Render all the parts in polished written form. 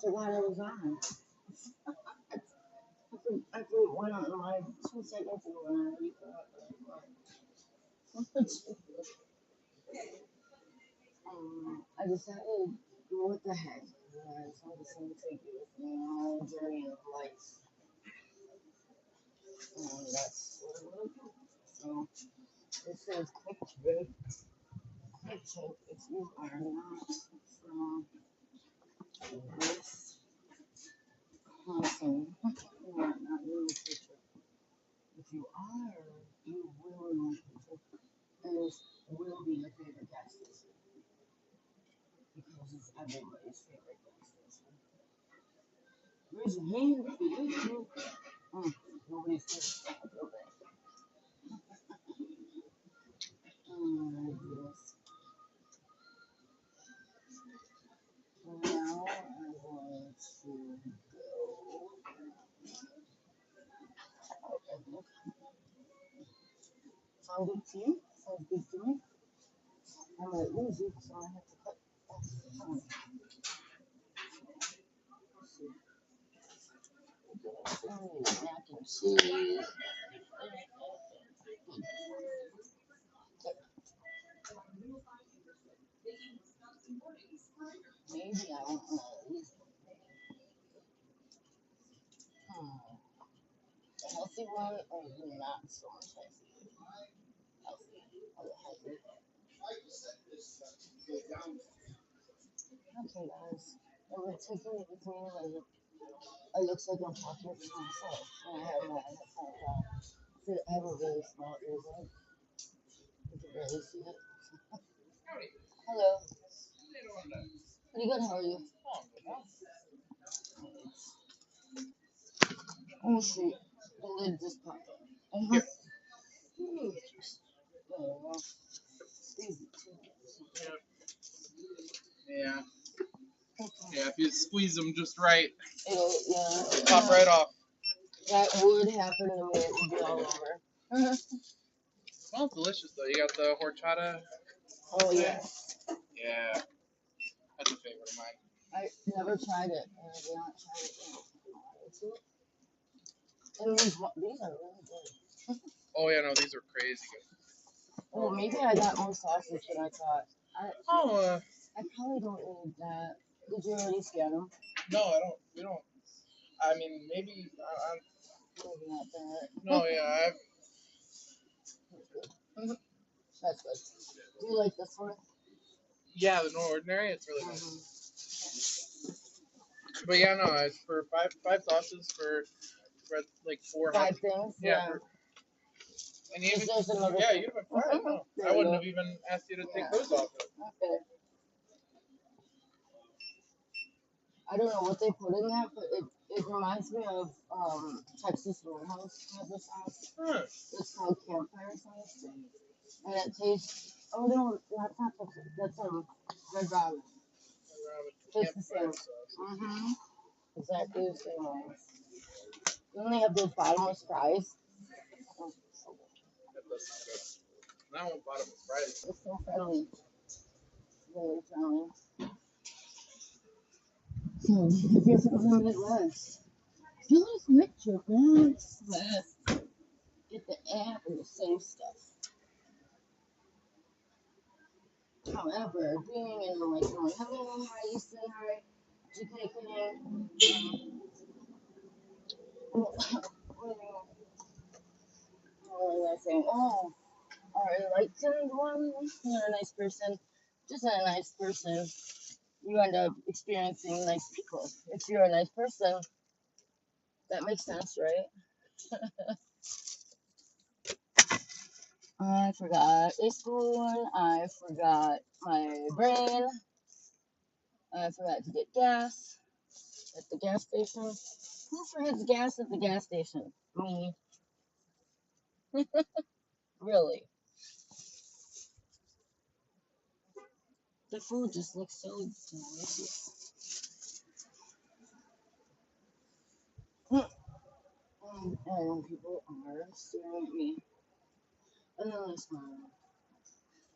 forgot I was on. I went on live 2 seconds ago and I already forgot that I decided, what the heck? So I'm just going to take you with me on a journey of life. And that's what I'm going to do. So, this is quick break. Quick check if you are not from this console. You are not in the picture. If you are, you will know the picture. And this will be your favorite gas station. Because it's everybody's favorite gas station. Raise your hand if you wish to. Nobody's favorite. Yes. Now I'm going to go. Sound good to you? Sounds good to me. I might lose you, so I have to cut off the phone. Mac and cheese. Maybe I want one of these. A healthy one or not so much healthy? Healthy. Healthy. Okay, guys. And we're taking it with me and it looks like I'm talking to myself. And I have my headphones on. So I have a really small earbud. You can barely see it. Hello. Pretty good, how are you? Oh shoot, the lid just popped up. Here. Yeah. Yeah, if you squeeze them just right, it'll pop right off. That would happen to me, it would be all over. Smells delicious though. You got the horchata. Oh yeah. Yeah. That's a favorite of mine. I never tried it. I have not tried it yet. And these are really good. Oh yeah, no, these are crazy good. Well, maybe I got more sausage than I thought. I probably don't need that. Did you already scan them? No, I don't. We don't. I mean, maybe. Maybe not that. No, yeah, That's good. Do you like this one? Yeah, the No Ordinary. It's really nice. But yeah, no, it's for five sauces for like 4. 5 things. Yeah. And you even, there's another yeah, thing. you even fried. No, I wouldn't have even asked you to take those off. Okay. I don't know what they put in that, but it reminds me of Texas Roadhouse has a sauce. It's called campfire sauce, and it tastes. Oh no, that's not Texas. That's Red Robin. It's the same. Exactly the same one. Then they have those bottomless fries. Oh, so good. That does sound good. That one bottomless fries. It's so friendly. Really friendly. So, if you're from the Midwest, feel like Richard, man. Get the app and the same stuff. However, being in like going, hello, hi, Easton, hi, GK, what was I saying? Oh, our enlightened one, you're a nice person. Just a nice person. You end up experiencing nice people. If you're a nice person, that makes sense, right? I forgot a spoon. I forgot my brain. I forgot to get gas at the gas station. Who forgets gas at the gas station? Me. Really. The food just looks so delicious. And people are staring at me. And then I smile.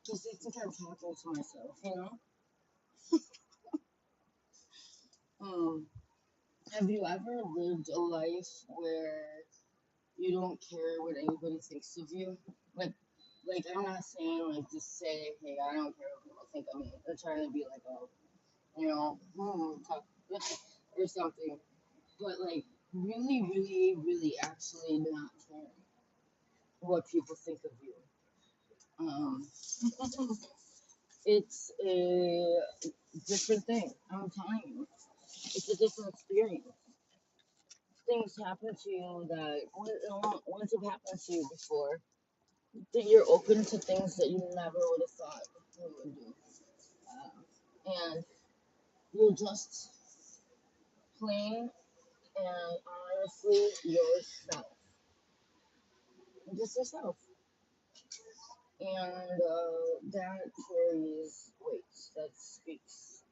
Because they think I'm talking to myself, you know? Um, have you ever lived a life where you don't care what anybody thinks of you? Like, I'm not saying like just say, hey, I don't care what people think of me. I'm trying to be like, oh, talk or something. But like, really, really, really, actually not care what people think of you. Um, it's a different thing. I'm telling you, it's a different experience. Things happen to you that once have happened to you before, that you're open to things that you never would have thought you would do. And you're just plain and honestly yourself. Just yourself. And that carries weight. That speaks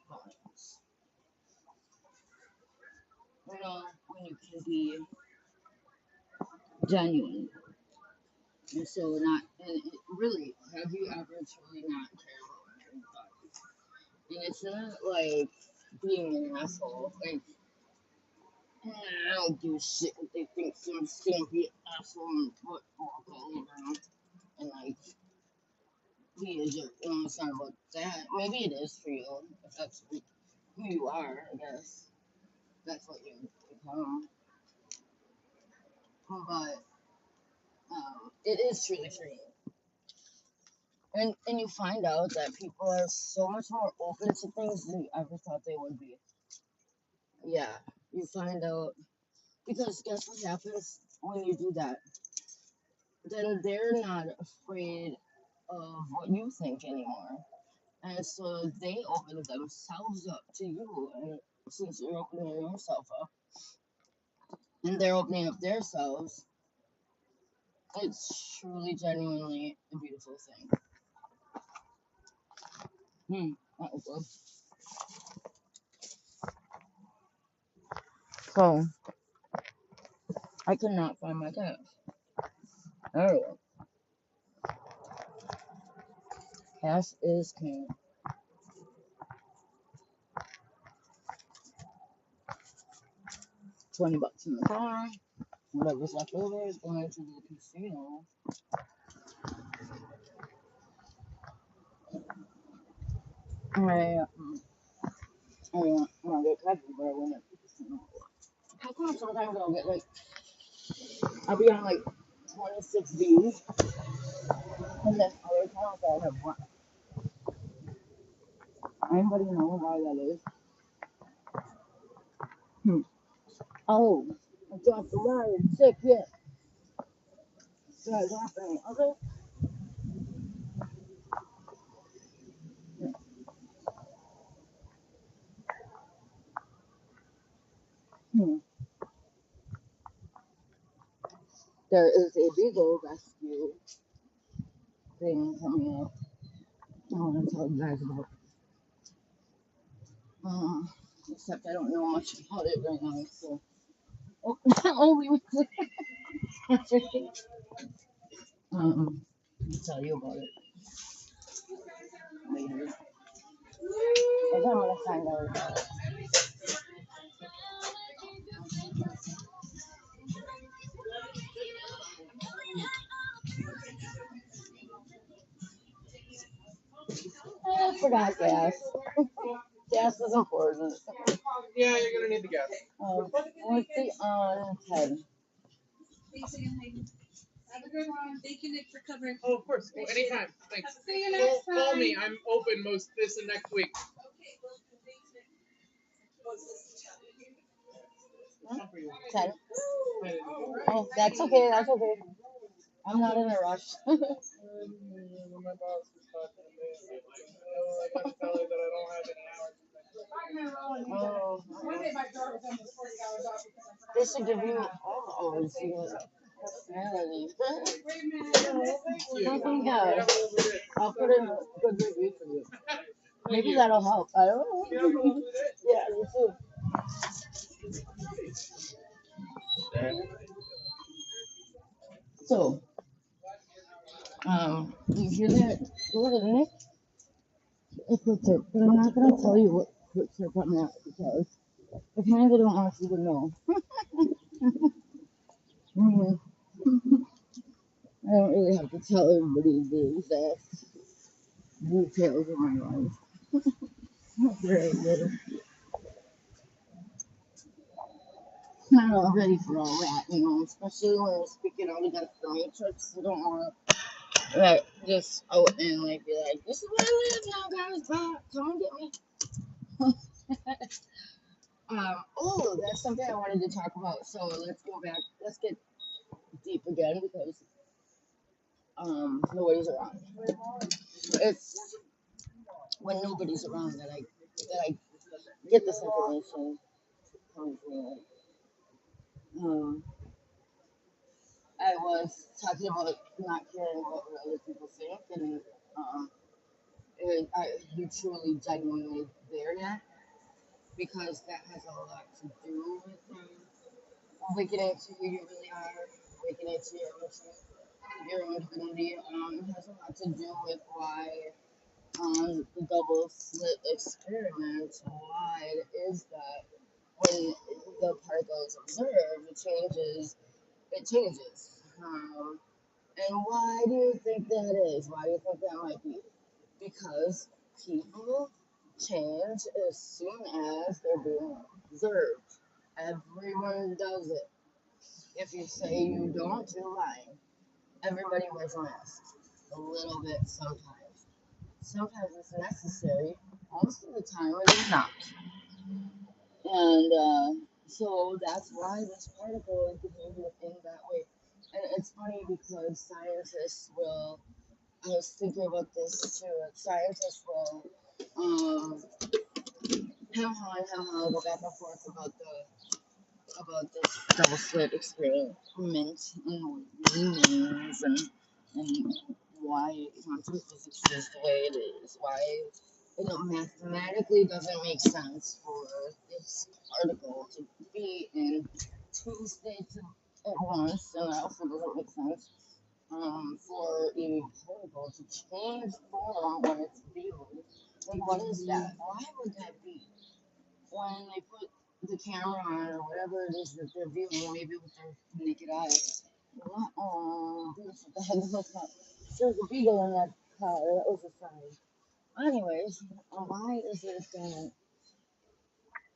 volumes. You know, when you can be genuine. And so not, and it, really, have you ever truly not cared about what anybody thought? And it's not like being an asshole. Like, I don't give a shit what they think. So I'm just gonna be an asshole and walk all over them. And like, be a jerk. You know, it's not about that. Maybe it is for you. If that's who you are, I guess. That's what you become. But it is truly for you. And you find out that people are so much more open to things than you ever thought they would be. Yeah, you find out because guess what happens when you do that? Then they're not afraid of what you think anymore, and so they open themselves up to you. And since you're opening yourself up, and they're opening up themselves, it's truly, genuinely a beautiful thing. That was good. So I could not find my cat. There we go. Cash is king. $20 in the car. Whatever's left over is going to the casino. I want to get coffee, but I went to the casino. How come sometimes I'll get like, I'll be on like 26 Bs, and then other times I'll have one. Anybody know why that is? Hmm. Oh, I dropped the wire. Sick, yeah. Yeah, dropping. Okay. Hmm. There is a Beagle rescue thing coming up. I want to tell you guys about. Uh, Except I don't know much about it right now, so. Oh, only with I'll tell you about it later. I think I'm gonna find out about it. I forgot gas. Gas is important. Yeah, you're gonna need the gas. What's the on 10? Have a good one. Thank you, Nick, for covering. Oh, of course. Well, anytime. Thanks. See you next time. Call me. I'm open most this and next week. Huh? 10. Oh, that's okay. That's okay. I'm not in a rush. When my boss was talking to me, I can tell her that I don't have any hours. Oh, they should give you all the hours. Personality. Yeah. I'll put in a good review for you. Maybe that'll help. I don't know. Yeah, you too. So, you hear that? Go ahead, Nick. It's okay, but I'm not gonna tell you what. quick trip on that because I kind of don't want you to know. Mm, I don't really have to tell everybody the exact details of my life. Very little. Kind of ready for all that, especially when we're speaking out against the matrix. You don't want to just out and be like, this is where I live now, guys. Come and get me. That's something I wanted to talk about. So let's go back. Let's get deep again because nobody's around. It's when nobody's around that I get this information comes from. Um, I was talking about not caring what other people think, and um, are you truly genuinely there yet? Because that has a lot to do with awakening to who you really are, awakening to your own divinity. It has a lot to do with why the double slit experiment. Why it is that when the particle is observed, it changes. It changes. And why do you think that is? Why do you think that might be? Because people change as soon as they're being observed. Everyone does it. If you say you don't, you're lying. Everybody wears a mask. A little bit sometimes. Sometimes it's necessary. Most of the time it is not. And so that's why this particle is behaving in that way. And it's funny because scientists will, I was thinking about this too, scientists will hem haw and hem haw, go back and forth about this double slit experiment and what it means and why quantum physics is the way it is, why mathematically doesn't make sense for this particle to be in two states at once, and it also doesn't make sense for a particle to change form when it's viewed. Like, what is that? Why would that be? When they put the camera on or whatever it is that they're viewing, maybe with their naked eyes. Oh, there's a beagle in that car. That was a sign. Anyways, why is it that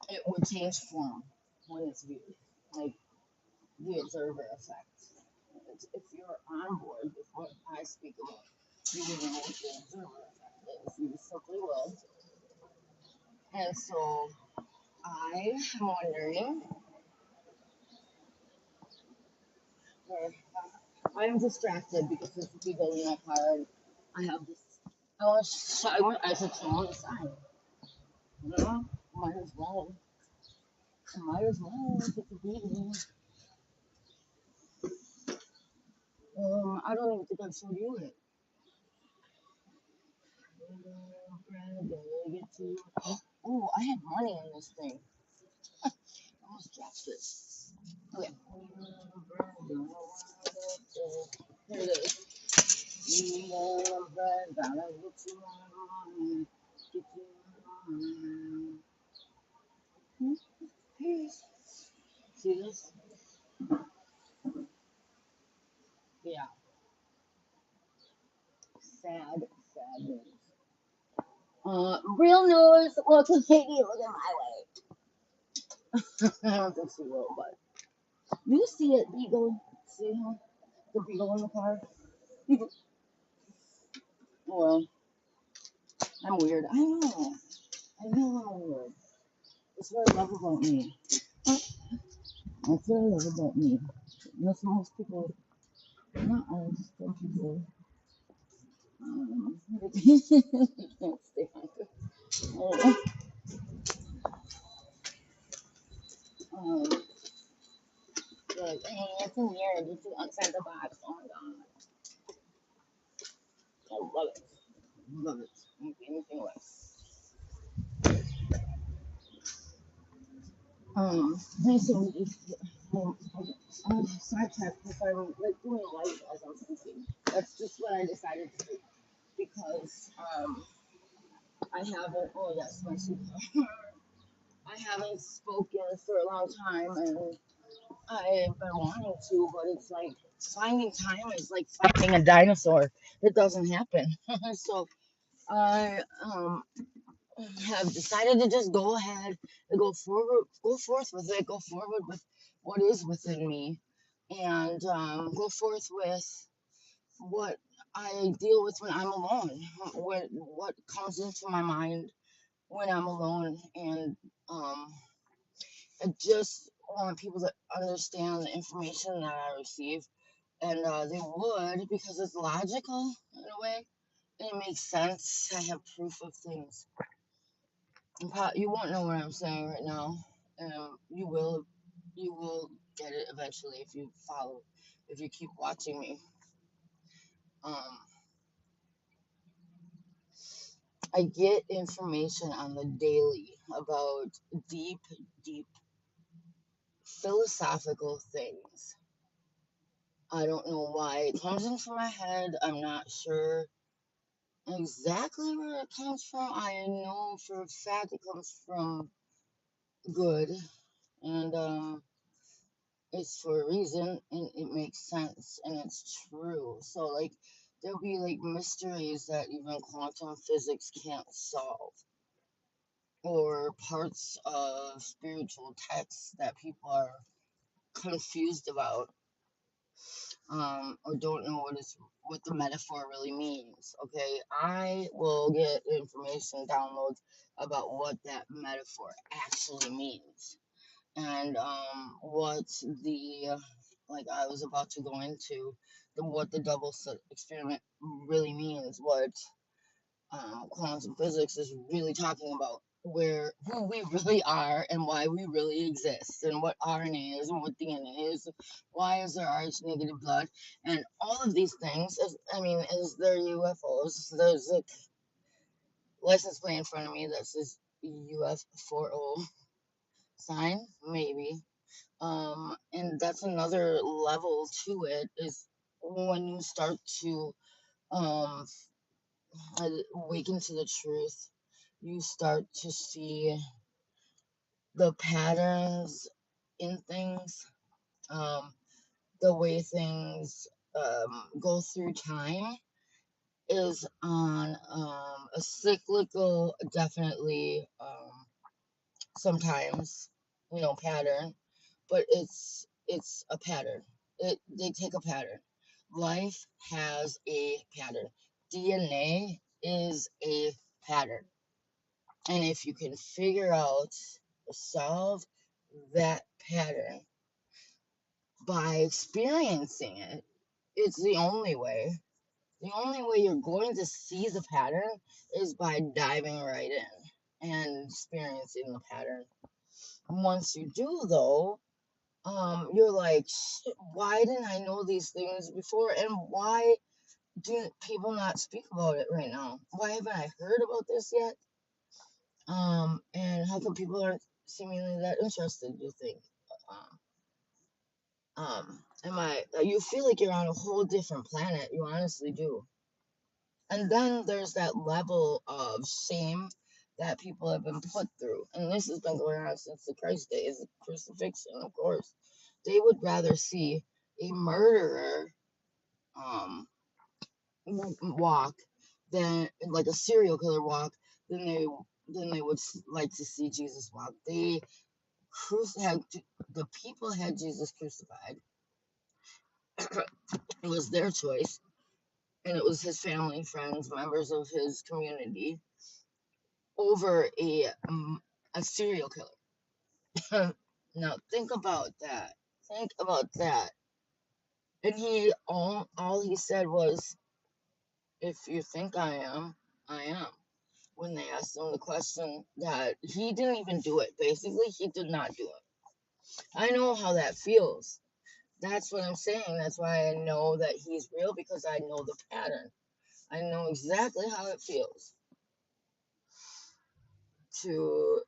it would change form when it's viewed? Like the observer effect. If you're on board with what I speak about, you will know what the observer effect is. You simply will. And so I am wondering, I'm distracted because there's people in my car. And I have this. I should show on the sign. You know, might as well. Might as well if it's a beating. I don't even think I've showed you it. Oh, I had money in this thing. I almost dropped it. Okay. Here it is. See this? Yeah. Sad, sad news. Real news. Look, Katie, look at my way. I don't think she will, but you see it, Beagle. See him? The Beagle in the car. Well, I'm weird. I know. I know I'm weird. It's what I love about me. That's what I love about me. Most people, not all, some people, can't stay hungry. Like, hey, it's weird. You're too outside the box. Oh my god. I love it. Love it. Won't be anything less. So sidetracked because I'm like doing light as I'm thinking. That's just what I decided to do because I haven't. Oh yes, my superpower. I haven't spoken for a long time, and I've been wanting to, but it's like finding time is like finding a dinosaur. It doesn't happen. So I have decided to just go ahead and go forth with it, go forward with what is within me, and go forth with what I deal with when I'm alone, what comes into my mind when I'm alone, and um, I just want people to understand the information that I receive, and they would because it's logical in a way, and it makes sense. I have proof of things. You won't know what I'm saying right now. You will get it eventually if you follow, if you keep watching me. Um, I get information on the daily about deep, deep philosophical things. I don't know why it comes into my head. I'm not sure exactly where it comes from. I know for a fact it comes from good, and it's for a reason, and it makes sense, and it's true. So, like, there'll be like mysteries that even quantum physics can't solve, or parts of spiritual texts that people are confused about, or don't know what the metaphor really means. Okay, I will get information downloads about what that metaphor actually means, and what the like I was about to go into what the experiment really means, what quantum physics is really talking about, where who we really are and why we really exist, and what RNA is and what DNA is, why is there RH negative blood, and all of these things. Is there UFOs? There's a license plate in front of me that says UF40 sign, maybe. And that's another level to it, is when you start to um awaken to the truth, you start to see the patterns in things, um, the way things go through time is on a cyclical, definitely, sometimes, pattern, but it's a pattern. They take a pattern. Life has a pattern. DNA is a pattern. And if you can figure out, solve that pattern by experiencing it, it's the only way. The only way you're going to see the pattern is by diving right in and experiencing the pattern. Once you do, though, you're like, "Shit, why didn't I know these things before? And why do people not speak about it right now? Why haven't I heard about this yet? And how come people aren't seemingly that interested, you think? You feel like you're on a whole different planet. You honestly do. And then there's that level of shame that people have been put through. And this has been going on since the Christ days, the crucifixion, of course. They would rather see a murderer um, walk than, like, a serial killer walk, than they would like to see Jesus walk. Had the people had Jesus crucified. It was their choice, and it was his family, friends, members of his community, over a serial killer. Now think about that. Think about that. And all he said was, "If you think I am, I am." When they asked him the question, that he didn't even do it. Basically, he did not do it. I know how that feels. That's what I'm saying. That's why I know that he's real, because I know the pattern. I know exactly how it feels to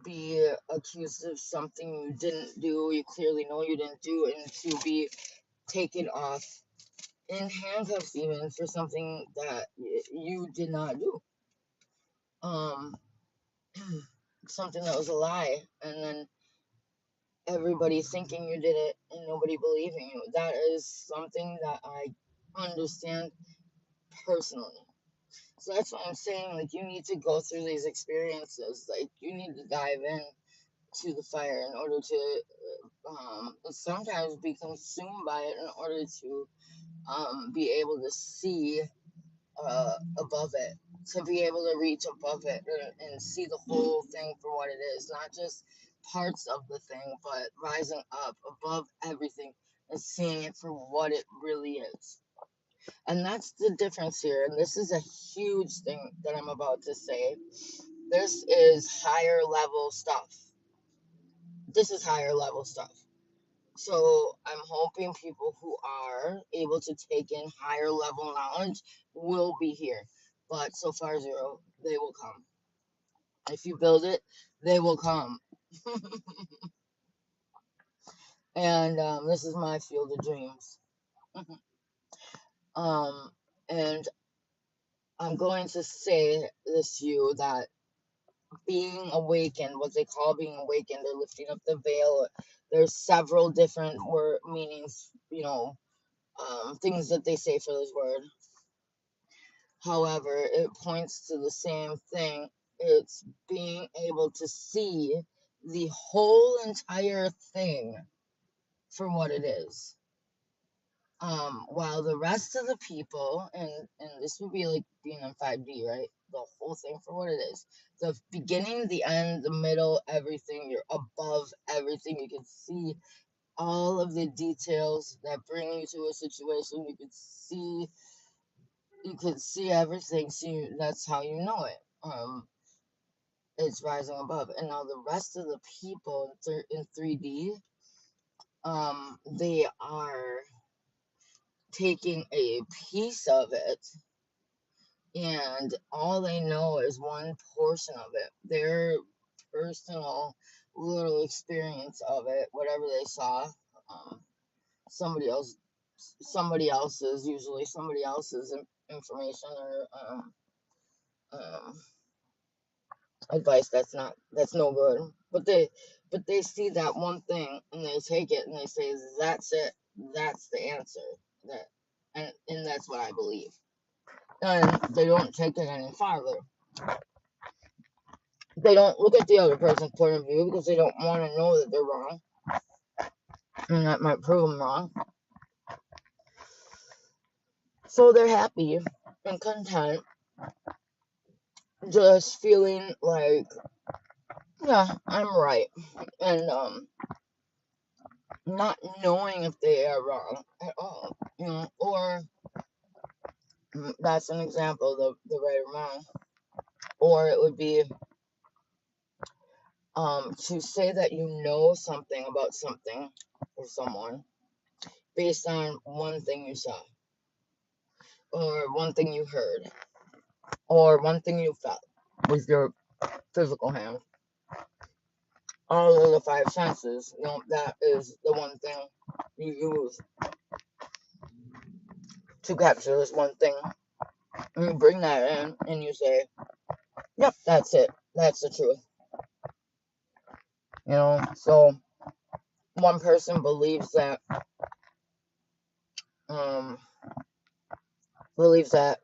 be accused of something you didn't do, you clearly know you didn't do, and to be taken off in handcuffs even for something that you did not do. something that was a lie, and then everybody thinking you did it and nobody believing you. That is something that I understand personally. So that's what I'm saying. Like, you need to go through these experiences. Like, you need to dive in to the fire in order to sometimes be consumed by it in order to be able to see above it, to be able to reach above it and see the whole thing for what it is, not just parts of the thing, but rising up above everything and seeing it for what it really is. And that's the difference here. And this is a huge thing that I'm about to say. This is higher level stuff. This is higher level stuff. So I'm hoping people who are able to take in higher level knowledge will be here. But so far, zero, they will come. If you build it, they will come. And this is my field of dreams. um, and I'm going to say this to you that being awakened, what they call being awakened, they're lifting up the veil. There's several different word meanings, things that they say for this word. However, it points to the same thing. It's being able to see the whole entire thing for what it is. While the rest of the people, and this would be like being in 5D, right? The whole thing for what it is. The beginning, the end, the middle, everything. You're above everything. You can see all of the details that bring you to a situation. You could see everything. See, that's how you know it. It's rising above. And now the rest of the people in 3D, they are taking a piece of it, and all they know is one portion of it, their personal little experience of it, whatever they saw. Somebody else, usually somebody else's information or um, advice that's no good. But they see that one thing and they take it and they say that's it, that's the answer, that and that's what I believe. And they don't take it any farther. They don't look at the other person's point of view because they don't want to know that they're wrong, and that might prove them wrong. So they're happy and content, just feeling like, yeah, I'm right, and not knowing if they are wrong at all, or that's an example, the right or wrong. Or it would be to say that you know something about something or someone based on one thing you saw, or one thing you heard, or one thing you felt with your physical hand. All of the five senses, that is the one thing you use to capture this one thing. And you bring that in and you say, yep, that's it. That's the truth. So one person believes that believes that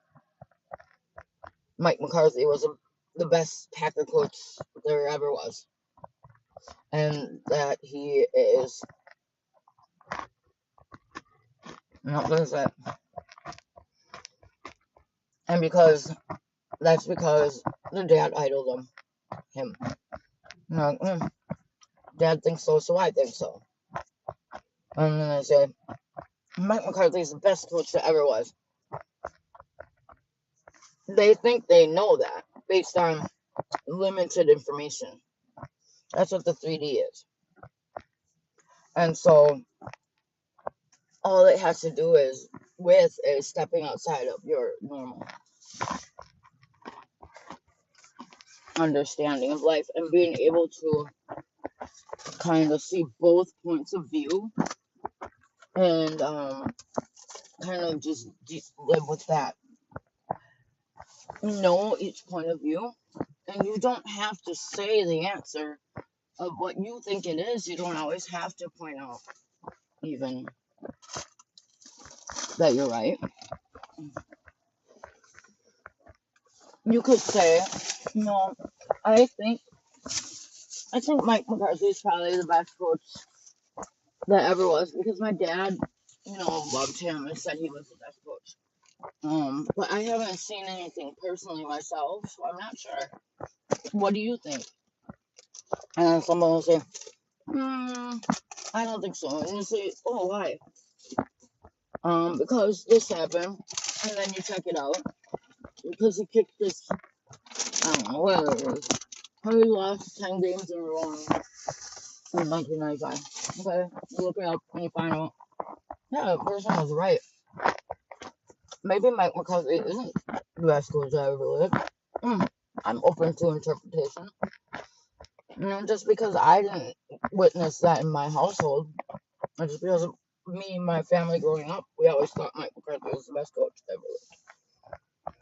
Mike McCarthy was the best Packer coach there ever was, and that he is not going to say, and that's because the dad idoled him. Dad thinks so, so I think so. And then I say, Mike McCarthy is the best coach that ever was. They think they know that based on limited information. That's what the 3D is. And so all it has to do is stepping outside of your normal understanding of life and being able to kind of see both points of view and kind of just live with that. Know each point of view And you don't have to say the answer of what you think it is. You don't always have to point out even that you're right. You could say, no, I think Mike McCarthy is probably the best coach that ever was, because my dad, loved him and said he was the best coach. But I haven't seen anything personally myself, so I'm not sure. What do you think? And then someone will say, I don't think so. And you say, oh, why? Because this happened, and then you check it out. Because he kicked this, I don't know, whatever it is. He lost 10 games in a row in 1995. Okay, you look it up and you find out, yeah, the person was right. Maybe Mike McCarthy isn't the best coach I ever lived. I'm open to interpretation. Just because I didn't witness that in my household, and just because of me and my family growing up, we always thought Mike McCarthy was the best coach ever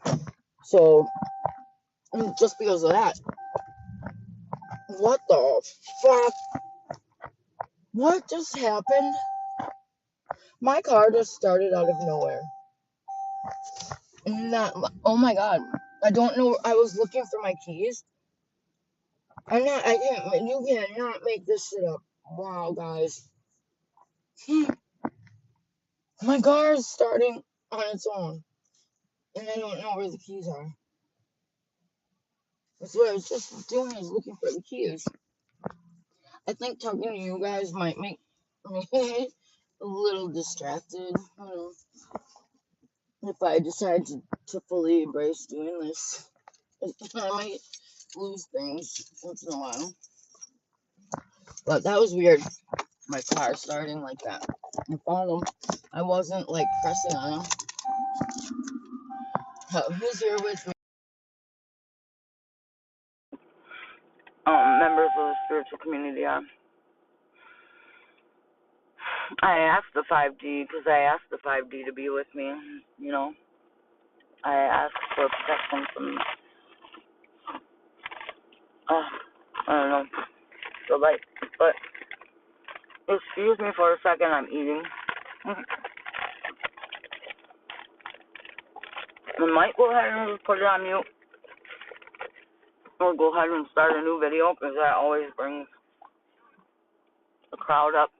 lived. So, just because of that, what the fuck? What just happened? My car just started out of nowhere. Oh my god. I don't know. I was looking for my keys. You cannot make this shit up. Wow, guys. My car is starting on its own. And I don't know where the keys are. That's what I was just doing, is looking for the keys. I think talking to you guys might make me a little distracted. If I decide to fully embrace doing this, I might lose things once in a while. But that was weird. My car starting like that. I found them. I wasn't like pressing on them. Who's here with me? Members of the spiritual community. I asked the 5D because I asked the 5D to be with me. I asked for protection from, I don't know, the light. But excuse me for a second, I'm eating. I might go ahead and put it on mute, or go ahead and start a new video, because that always brings the crowd up.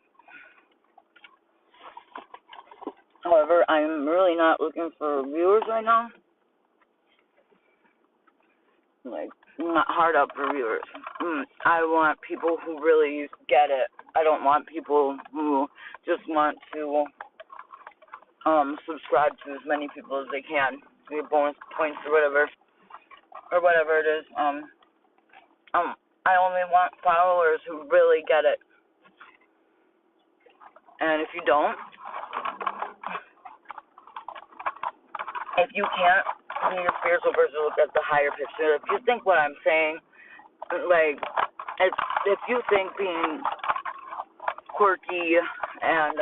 However, I'm really not looking for viewers right now. Like, I'm not hard up for viewers. I want people who really get it. I don't want people who just want to subscribe to as many people as they can, get bonus points or whatever it is. I only want followers who really get it. And if you don't, if you can't be a spiritual person, look at the higher picture. If you think what I'm saying, like, if you think being quirky and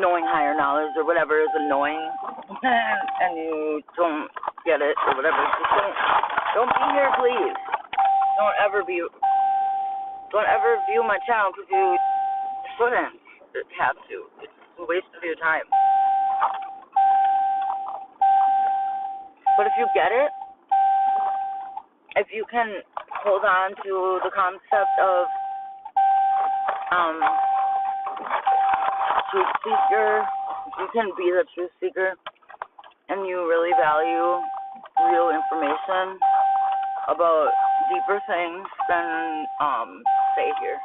knowing higher knowledge or whatever is annoying, and you don't get it or whatever, just don't be here, please. Don't ever view my channel, because you shouldn't have to. It's a waste of your time. But if you get it, if you can hold on to the concept of truth seeker, if you can be the truth seeker, and you really value real information about deeper things, then stay here.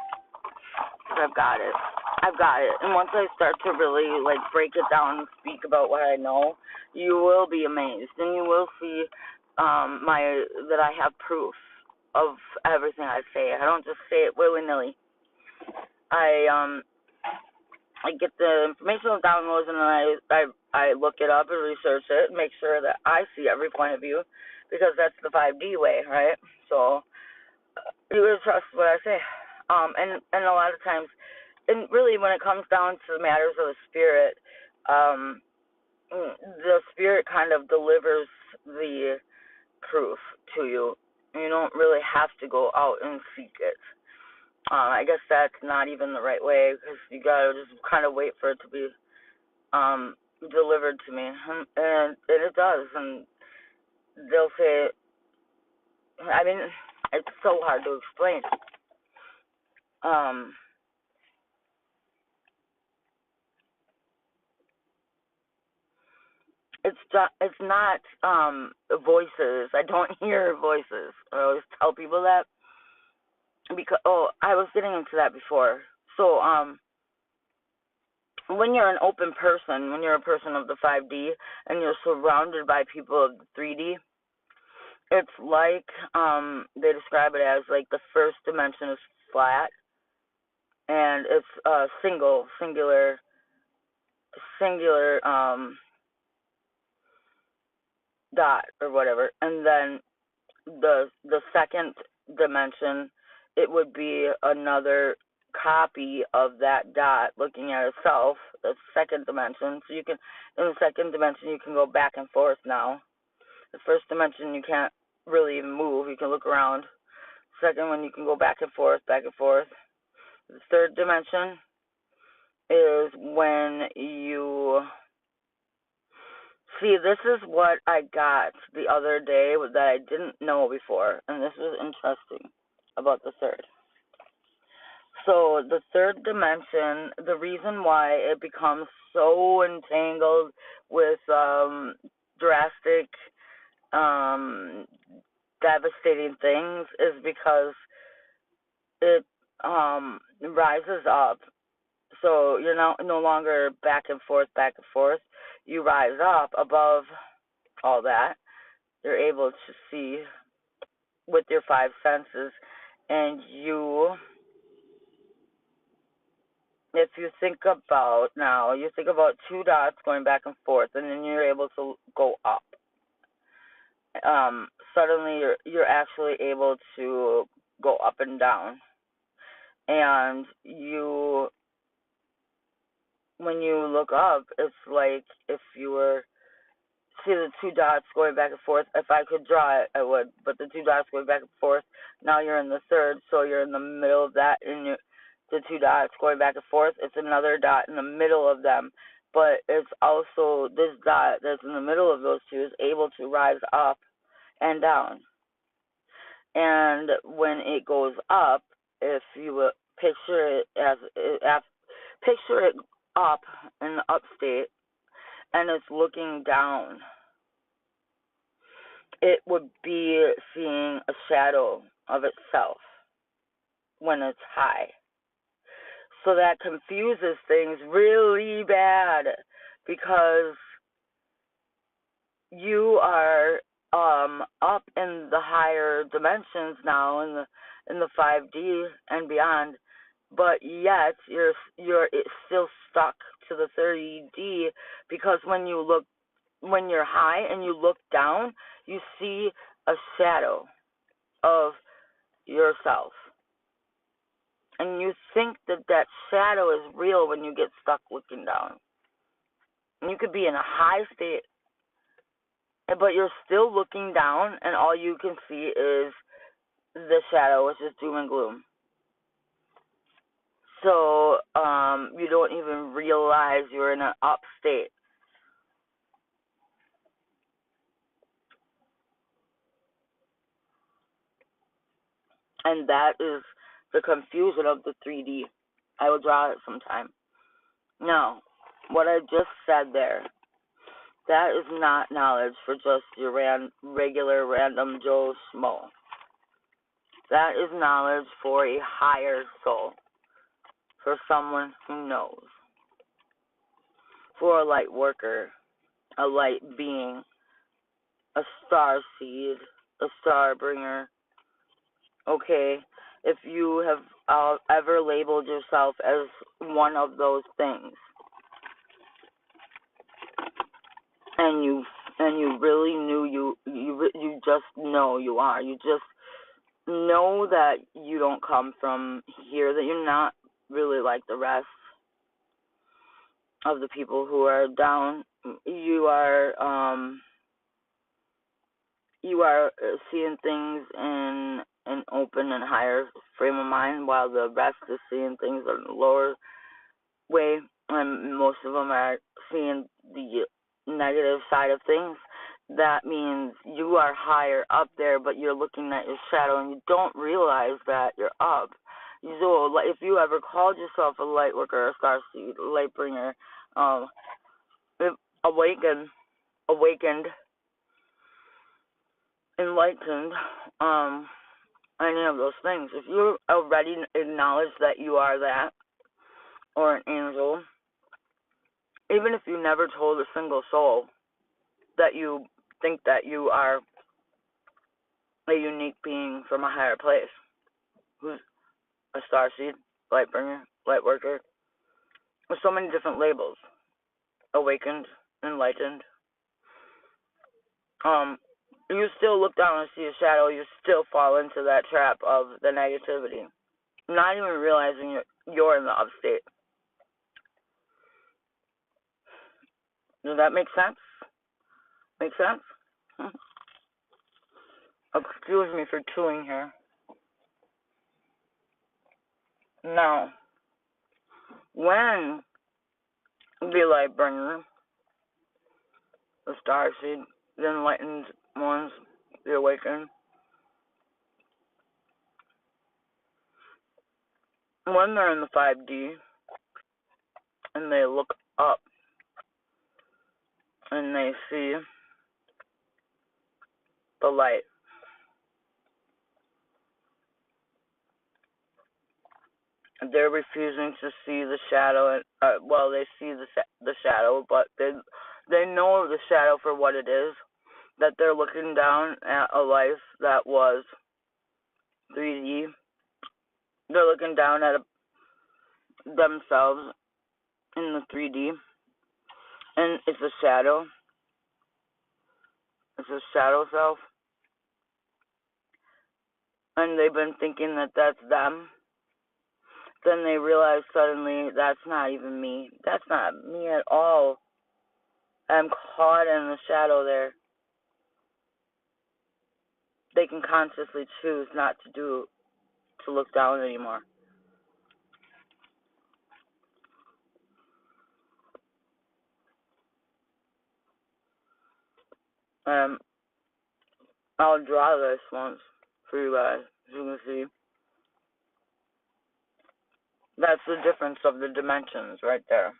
Because I've got it. And once I start to really break it down and speak about what I know, you will be amazed, and you will see that I have proof of everything I say. I don't just say it willy-nilly. I get the informational downloads, and then I look it up and research it and make sure that I see every point of view, because that's the 5D way, right? So you would trust what I say. And a lot of times, and really when it comes down to matters of the spirit, the spirit kind of delivers the proof to you. You don't really have to go out and seek it. I guess that's not even the right way, because you gotta just kind of wait for it to be delivered to me, and it does. And they'll say, I mean, it's so hard to explain. It's not voices. I don't hear voices. I always tell people that, because I was getting into that before. So when you're an open person, when you're a person of the 5D and you're surrounded by people of the 3D, it's like they describe it as like the first dimension is flat, and it's singular dot or whatever, and then the second dimension, it would be another copy of that dot looking at itself, the second dimension. So you can, in the second dimension, you can go back and forth now. The first dimension, you can't really even move. You can look around. Second one, you can go back and forth, back and forth. The third dimension is when you... See, this is what I got the other day that I didn't know before, and this was interesting about the third. So the third dimension, the reason why it becomes so entangled with drastic, devastating things is because it rises up. So you're no longer back and forth. You rise up above all that. You're able to see with your 5 senses, and if you think about 2 dots going back and forth, and then you're able to go up. Suddenly you're actually able to go up and down, and when you look up, it's like if you were, see the 2 dots going back and forth. If I could draw it, I would, but the 2 dots going back and forth, now you're in the third, so you're in the middle of that, and the 2 dots going back and forth, it's another dot in the middle of them, but it's also this dot that's in the middle of those two is able to rise up and down. And when it goes up, if you picture it up in the up state, and it's looking down, it would be seeing a shadow of itself when it's high. So that confuses things really bad, because you are up in the higher dimensions now, in the 5D and beyond, but yet you're still stuck to the 30D, because when you're high and you look down, you see a shadow of yourself. And you think that shadow is real when you get stuck looking down. And you could be in a high state, but you're still looking down, and all you can see is the shadow, which is doom and gloom. So you don't even realize you're in an up state. And that is the confusion of the 3D. I will draw it sometime. Now, what I just said there, that is not knowledge for just your regular random Joe Schmo. That is knowledge for a higher soul, for someone who knows, for a light worker, a light being, a star seed, a star bringer. Okay, if you have ever labeled yourself as one of those things, and you really knew you just know you are. You just know that you don't come from here, that you're not really like the rest. of the people who are down. You are seeing things in an open and higher frame of mind, while the rest is seeing things in a lower way, and most of them are seeing the negative side of things. That means you are higher up there, but you're looking at your shadow and you don't realize that you're up. So, if you ever called yourself a light worker, a star seed, a light bringer, awakened, enlightened, any of those things, if you already acknowledge that you are that, or an angel, even if you never told a single soul that you think that you are a unique being from a higher place, who's a starseed, light bringer, light worker, with so many different labels, awakened, enlightened, you still look down and see a shadow, you still fall into that trap of the negativity, not even realizing you're in the upstate. Does that make sense? Make sense? Excuse me for chewing here. Now, when the light bringer, the starseed, the enlightened ones, the awakened, when they're in the 5D and they look up and they see the light, they're refusing to see the shadow. They see the shadow, but they know the shadow for what it is. That they're looking down at a life that was 3D. They're looking down at themselves in the 3D, and it's a shadow. It's a shadow self, and they've been thinking that that's them. Then they realize suddenly that's not even me. That's not me at all. I'm caught in the shadow there. They can consciously choose not to look down anymore. I'll draw this once for you guys, as you can see. That's the difference of the dimensions right there.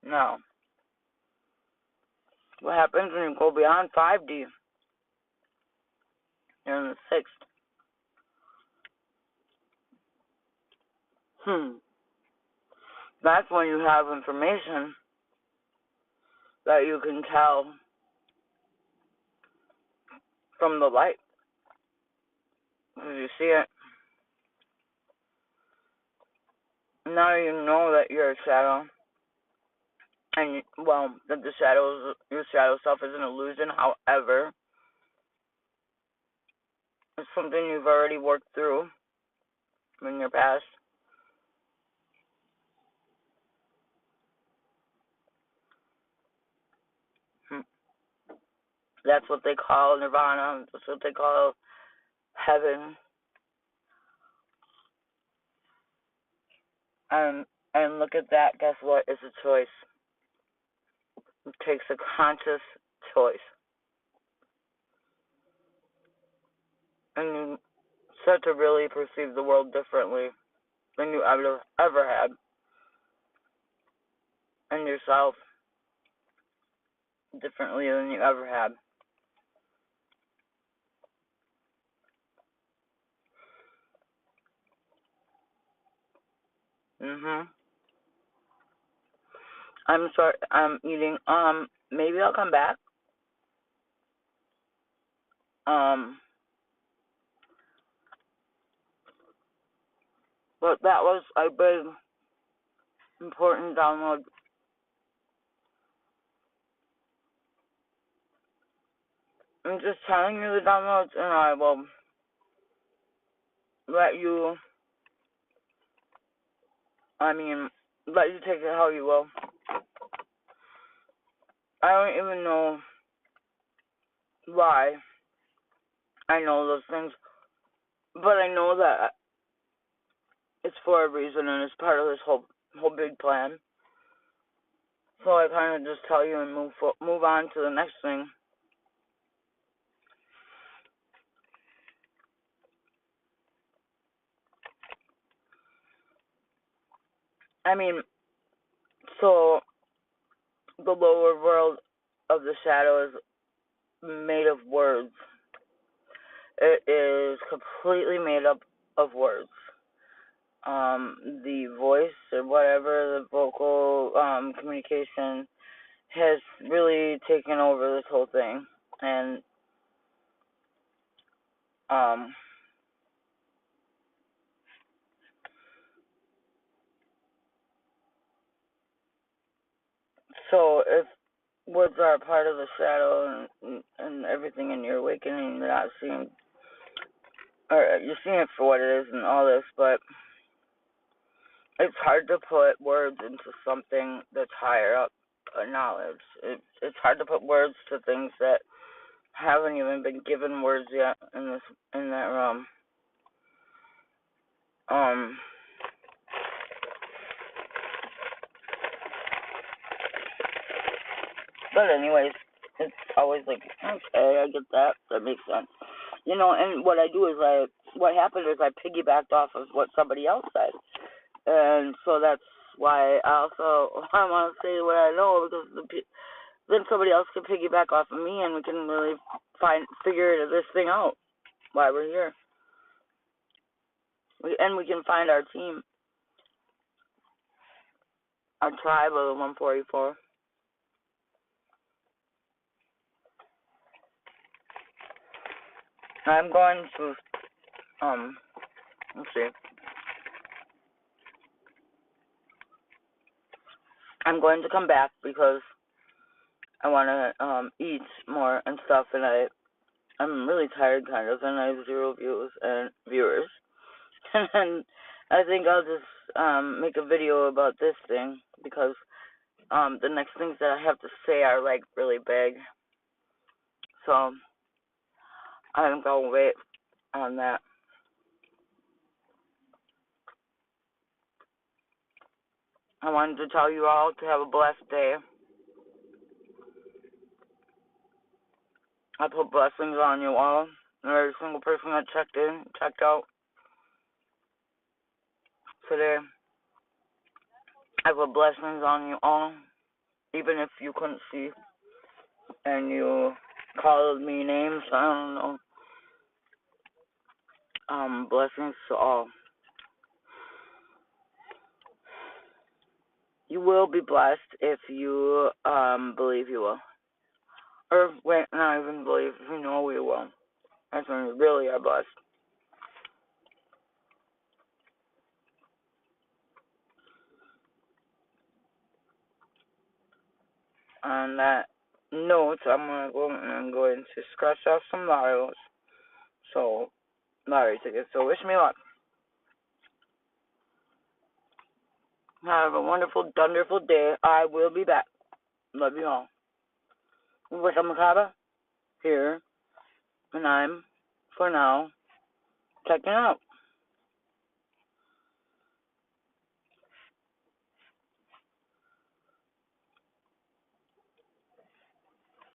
Now, what happens when you go beyond 5D? You're in the 6th. That's when you have information that you can tell from the light. Because you see it. Now you know that you're a shadow. And, that your shadow self is an illusion. However, it's something you've already worked through in your past. That's what they call nirvana. That's what they call heaven. And look at that. Guess what? It's a choice. It takes a conscious choice. And you start to really perceive the world differently than you ever had. And yourself differently than you ever had. I'm sorry. I'm eating. Maybe I'll come back. But that was a big, important download I'm just telling you the downloads, and I will let you, let you take it how you will. I don't even know why I know those things, but I know that it's for a reason, and it's part of this whole big plan. So I kind of just tell you and move on to the next thing. So the lower world of the shadow is made of words. It is completely made up of words. The voice or whatever, the vocal communication has really taken over this whole thing. And so if words are a part of the shadow and everything in your awakening, you're not seeing, or you're seeing it for what it is and all this, but it's hard to put words into something that's higher up knowledge. It's hard to put words to things that haven't even been given words yet in that realm. But anyways, it's always like, okay, I get that. That makes sense. And what I do is what happened is I piggybacked off of what somebody else said. And so that's why I want to say what I know, because then somebody else can piggyback off of me and we can really figure this thing out while we're here. We can find our team, our tribe of the 144. I'm going to, let's see. I'm going to come back because I want to eat more and stuff, and I'm really tired, kind of, and I have 0 views and viewers. And I think I'll just make a video about this thing because the next things that I have to say are like really big. So I think I'll wait on that. I wanted to tell you all to have a blessed day. I put blessings on you all, and every single person that checked out today. I put blessings on you all, even if you couldn't see and you called me names. I don't know. Blessings to all. You will be blessed if you believe you will. Or wait, not even believe, if you know you will. That's when you really are blessed. On that note, I'm going to scratch off some lotteries. So, lottery tickets. So wish me luck. Have a wonderful, wonderful day. I will be back. Love you all. Wicca Macabre here, and I'm, for now, checking out.